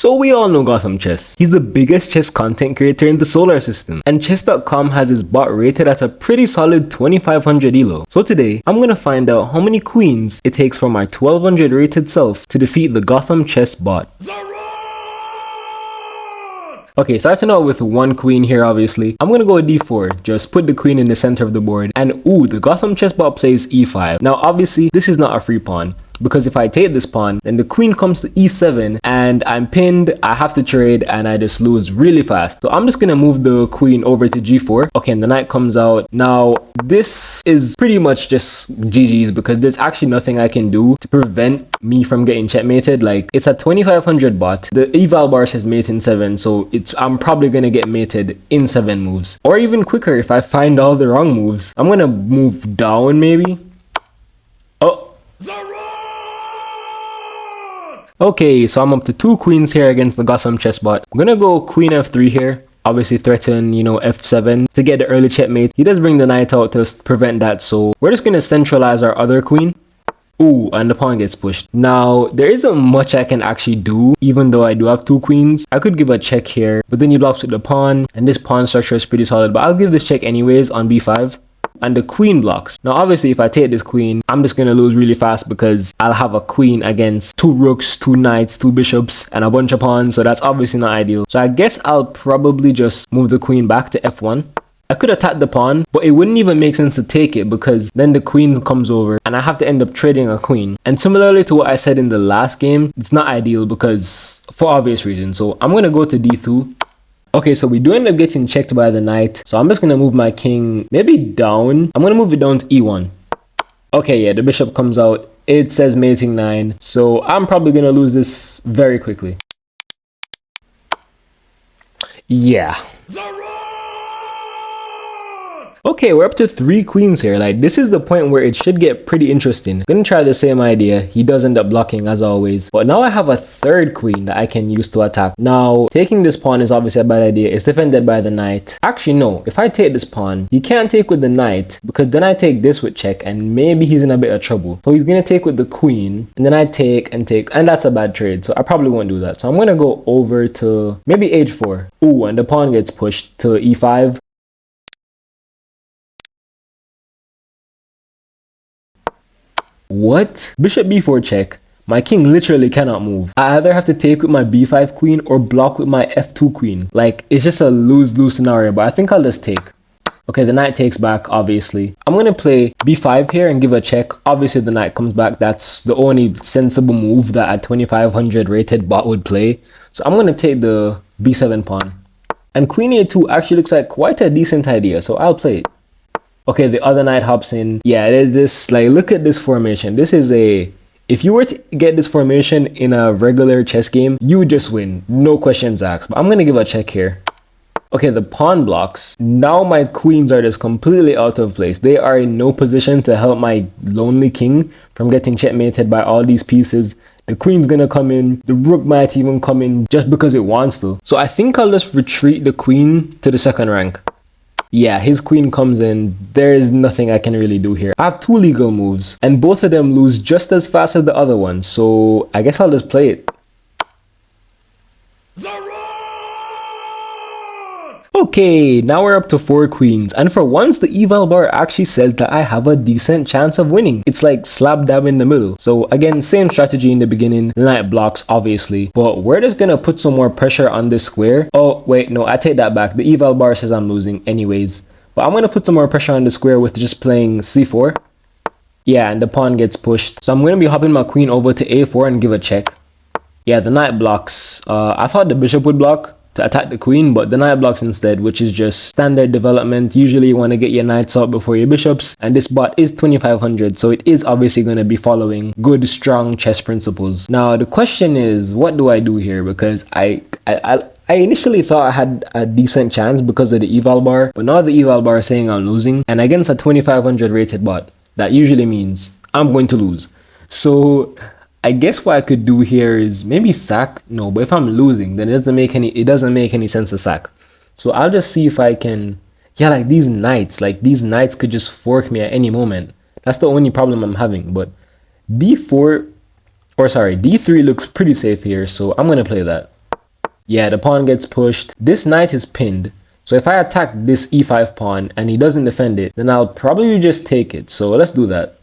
So we all know GothamChess. He's the biggest chess content creator in the solar system, and chess.com has his bot rated at a pretty solid 2500 elo. So today, I'm gonna find out how many queens it takes for my 1200 rated self to defeat the GothamChess bot. Okay, starting out with one queen here, obviously. I'm gonna go d4, just put the queen in the center of the board, and ooh, the GothamChess bot plays e5. Now obviously, this is not a free pawn, because if I take this pawn, then the queen comes to e7, and I'm pinned, I have to trade, and I just lose really fast. So I'm just gonna move the queen over to g4. Okay, and the knight comes out. Now, this is pretty much just GG's, because there's actually nothing I can do to prevent me from getting checkmated. Like, it's a 2500 bot. The eval bar says mate in 7, so I'm probably gonna get mated in 7 moves. Or even quicker if I find all the wrong moves. I'm gonna move down maybe. Oh. Okay, so I'm up to 2 queens here against the GothamChess bot. I'm gonna go queen f3 here. Obviously threaten, f7 to get the early checkmate. He does bring the knight out to prevent that, so we're just gonna centralize our other queen. Ooh, and the pawn gets pushed. Now, there isn't much I can actually do, even though I do have 2 queens. I could give a check here, but then he blocks with the pawn, and this pawn structure is pretty solid, but I'll give this check anyways on b5. And the queen blocks. Now obviously if I take this queen, I'm just gonna lose really fast because I'll have a queen against 2 rooks, 2 knights, 2 bishops, and a bunch of pawns, so that's obviously not ideal. So I guess I'll probably just move the queen back to f1. I could attack the pawn, but it wouldn't even make sense to take it because then the queen comes over and I have to end up trading a queen. And similarly to what I said in the last game, it's not ideal because for obvious reasons. So I'm gonna go to d2. Okay, so we do end up getting checked by the knight. So I'm just gonna move my king maybe down. I'm gonna move it down to e1. Okay, yeah, the bishop comes out. It says mating 9. So I'm probably gonna lose this very quickly. Yeah. Okay, we're up to 3 queens here. Like, this is the point where it should get pretty interesting. I'm gonna try the same idea. He does end up blocking as always. But now I have a 3rd queen that I can use to attack. Now, taking this pawn is obviously a bad idea. It's defended by the knight. Actually, no. If I take this pawn, he can't take with the knight because then I take this with check and maybe he's in a bit of trouble. So he's gonna take with the queen and then I take, and that's a bad trade. So I probably won't do that. So I'm gonna go over to maybe h4. Ooh, and the pawn gets pushed to e5. What? Bishop b4 check. My king literally cannot move. I either have to take with my b5 queen or block with my f2 queen. Like, it's just a lose-lose scenario, but I think I'll just take. Okay, the knight takes back, obviously. I'm gonna play b5 here and give a check. Obviously, the knight comes back. That's the only sensible move that a 2500 rated bot would play. So I'm gonna take the b7 pawn. And queen a2 actually looks like quite a decent idea, so I'll play it. Okay, the other knight hops in. Yeah, there's this, like, look at this formation. This is if you were to get this formation in a regular chess game, you would just win. No questions asked. But I'm going to give a check here. Okay, the pawn blocks. Now my queens are just completely out of place. They are in no position to help my lonely king from getting checkmated by all these pieces. The queen's gonna come in. The rook might even come in just because it wants to. So I think I'll just retreat the queen to the 2nd rank. Yeah, his queen comes in. There is nothing I can really do here. I have 2 legal moves, and both of them lose just as fast as the other one, so I guess I'll just play it. Okay, now we're up to 4 queens, and for once the eval bar actually says that I have a decent chance of winning. It's like slap dab in the middle. So again, same strategy in the beginning. The knight blocks, obviously, but we're just gonna put some more pressure on this square. Oh wait, no, I take that back. The eval bar says I'm losing anyways, but I'm gonna put some more pressure on the square with just playing c4. Yeah, and the pawn gets pushed, so I'm gonna be hopping my queen over to a4 and give a check. Yeah, the knight blocks. I thought the bishop would block to attack the queen, but the knight blocks instead, which is just standard development. Usually you want to get your knights out before your bishops, and this bot is 2500, so it is obviously going to be following good, strong chess principles. Now the question is, what do I do here? Because I initially thought I had a decent chance because of the eval bar, but now the eval bar is saying I'm losing, and against a 2500 rated bot, that usually means I'm going to lose. So I guess what I could do here is maybe sack. No, but if I'm losing, then it doesn't make any sense to sack. So I'll just see if I can. Yeah, like these knights could just fork me at any moment. That's the only problem I'm having. But d3 looks pretty safe here, so I'm gonna play that. Yeah, the pawn gets pushed. This knight is pinned. So if I attack this e5 pawn and he doesn't defend it, then I'll probably just take it. So let's do that.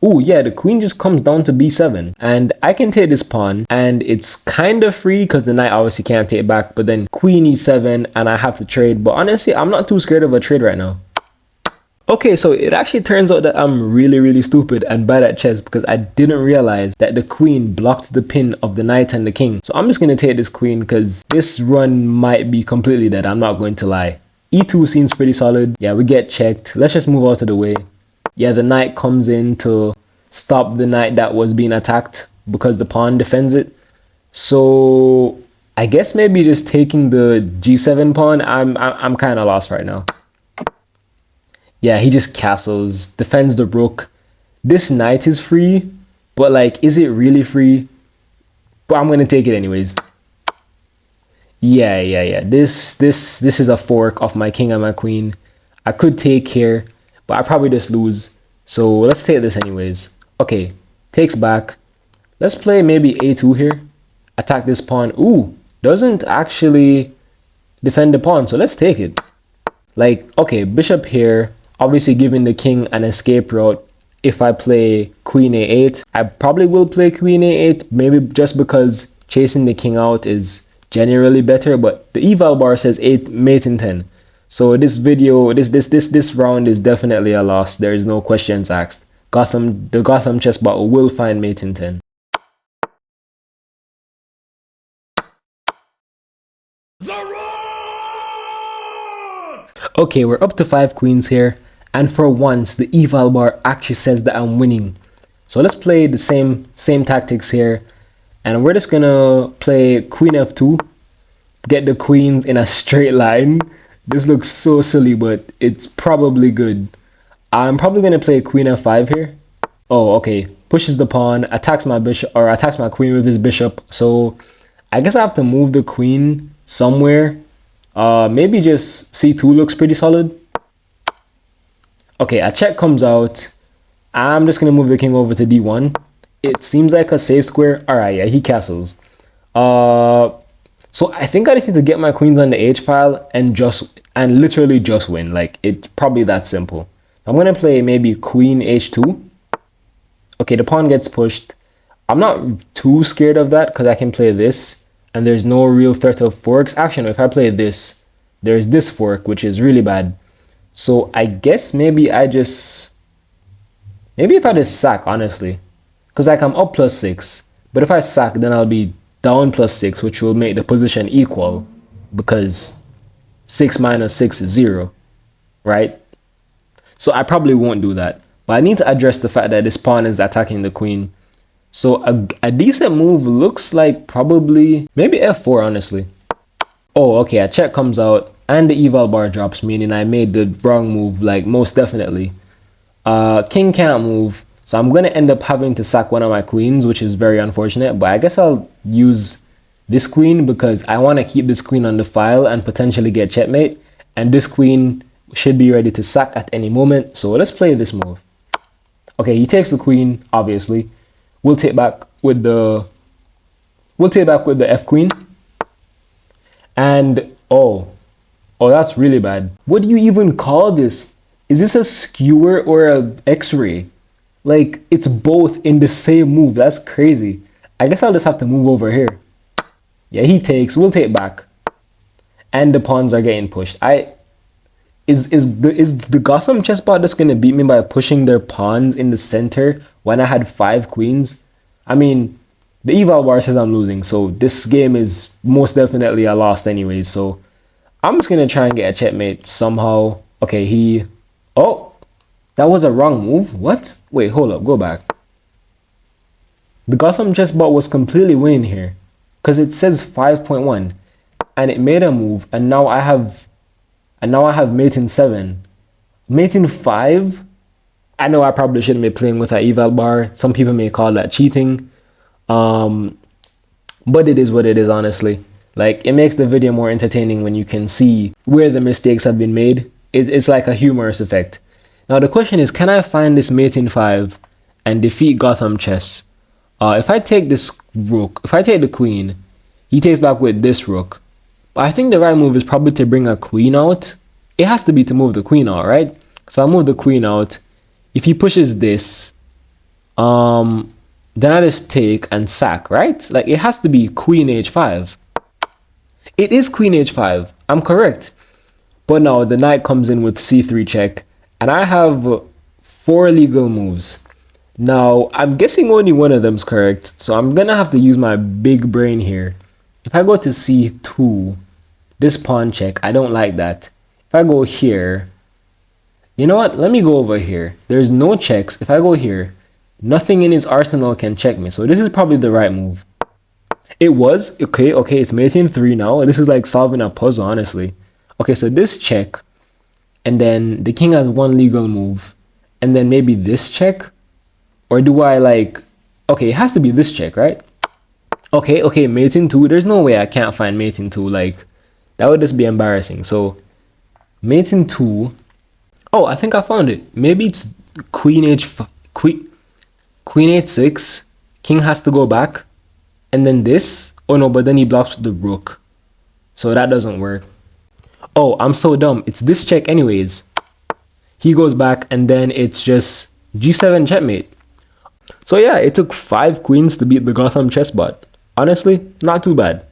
Oh yeah, the queen just comes down to b7. And I can take this pawn and it's kind of free because the knight obviously can't take it back. But then queen e7 and I have to trade. But honestly, I'm not too scared of a trade right now. Okay, so it actually turns out that I'm really stupid and bad at chess because I didn't realize that the queen blocked the pin of the knight and the king. So I'm just going to take this queen because this run might be completely dead. I'm not going to lie. E2 seems pretty solid. Yeah, we get checked. Let's just move out of the way. Yeah, the knight comes in to stop the knight that was being attacked because the pawn defends it. So I guess maybe just taking the g7 pawn. I'm kind of lost right now. Yeah, he just castles, defends the rook. This knight is free, but like, is it really free? But I'm gonna take it anyways. Yeah. This is a fork of my king and my queen. I could take here, but I probably just lose. So let's take this anyways. Okay, takes back. Let's play maybe a2 here. Attack this pawn. Ooh, doesn't actually defend the pawn, so let's take it. Like, okay, bishop here. Obviously giving the king an escape route. If I play queen a8, I probably will play queen a8, maybe just because chasing the king out is generally better, but the eval bar says mate in 10. So this video, this round is definitely a loss. There is no questions asked. The Gotham chess bot will find mate in 10. Okay, we're up to 5 queens here. And for once, the eval bar actually says that I'm winning. So let's play the same tactics here. And we're just gonna play queen f2. Get the queens in a straight line. This looks so silly, but it's probably good. I'm probably gonna play queen f5 here. Oh, okay. Pushes the pawn, attacks my bishop, or attacks my queen with his bishop. So I guess I have to move the queen somewhere. Maybe just c2 looks pretty solid. Okay, a check comes out. I'm just going to move the king over to d1. It seems like a safe square. Alright, yeah, he castles. So I think I just need to get my queens on the h file and literally just win. Like, it's probably that simple. I'm going to play maybe queen h2. Okay, the pawn gets pushed. I'm not too scared of that because I can play this. And there's no real threat of forks. Actually, if I play this, there's this fork, which is really bad. So I guess maybe if I just sack, honestly, because like I'm up +6, but if I sack, then I'll be down +6, which will make the position equal because 6 minus 6 is 0, right? So I probably won't do that, but I need to address the fact that this pawn is attacking the queen. So a decent move looks like probably maybe f4, honestly. Oh, okay, a check comes out and the eval bar drops, meaning I made the wrong move, like most definitely. King can't move, so I'm going to end up having to sack one of my queens, which is very unfortunate, but I guess I'll use this queen because I want to keep this queen on the file and potentially get checkmate, and this queen should be ready to sack at any moment, so let's play this move. Okay, he takes the queen, obviously. We'll take back with the f queen. And oh, that's really bad. What do you even call this? Is this a skewer or a x-ray? Like, it's both in the same move. That's crazy. I guess I'll just have to move over here. Yeah, he takes. We'll take back. And the pawns are getting pushed. Is the Gotham chess bot just gonna beat me by pushing their pawns in the center when I had 5 queens? I mean, the eval bar says I'm losing, so this game is most definitely a loss anyways. So I'm just gonna try and get a checkmate somehow. Okay, oh, that was a wrong move. What? Wait, hold up, go back. The Gotham chess bot was completely winning here because it says 5.1 and it made a move, and now I have mate in 7. Mate in 5? I know I probably shouldn't be playing with that eval bar. Some people may call that cheating. But it is what it is, honestly. Like, it makes the video more entertaining when you can see where the mistakes have been made. It's like a humorous effect. Now the question is, can I find this mate in 5 and defeat Gotham chess? If I take this rook, if I take the queen, He takes back with this rook. But I think the right move is probably to bring a queen out. It has to be to move the queen out, right? So I'll move the queen out. If he pushes this, then I just take and sack, right? Like, it has to be queen h5. It is queen h5. I'm correct. But now the knight comes in with c3 check. And I have 4 legal moves. Now, I'm guessing only one of them's correct. So I'm going to have to use my big brain here. If I go to c2, this pawn check, I don't like that. If I go here, you know what? Let me go over here. There's no checks. If I go here, nothing in his arsenal can check me. So this is probably the right move. It was. Okay, it's mate in 3 now. This is like solving a puzzle, honestly. Okay, so this check. And then the king has 1 legal move. And then maybe this check. Or do I like... Okay, it has to be this check, right? Okay, mate in 2. There's no way I can't find mate in 2. Like, that would just be embarrassing. So, mate in 2. Oh, I think I found it. Maybe it's queen h6. King has to go back. And then this. Oh no, but then he blocks with the rook. So that doesn't work. Oh, I'm so dumb. It's this check anyways. He goes back and then it's just g7 checkmate. So yeah, it took 5 queens to beat the Gotham chess bot. Honestly, not too bad.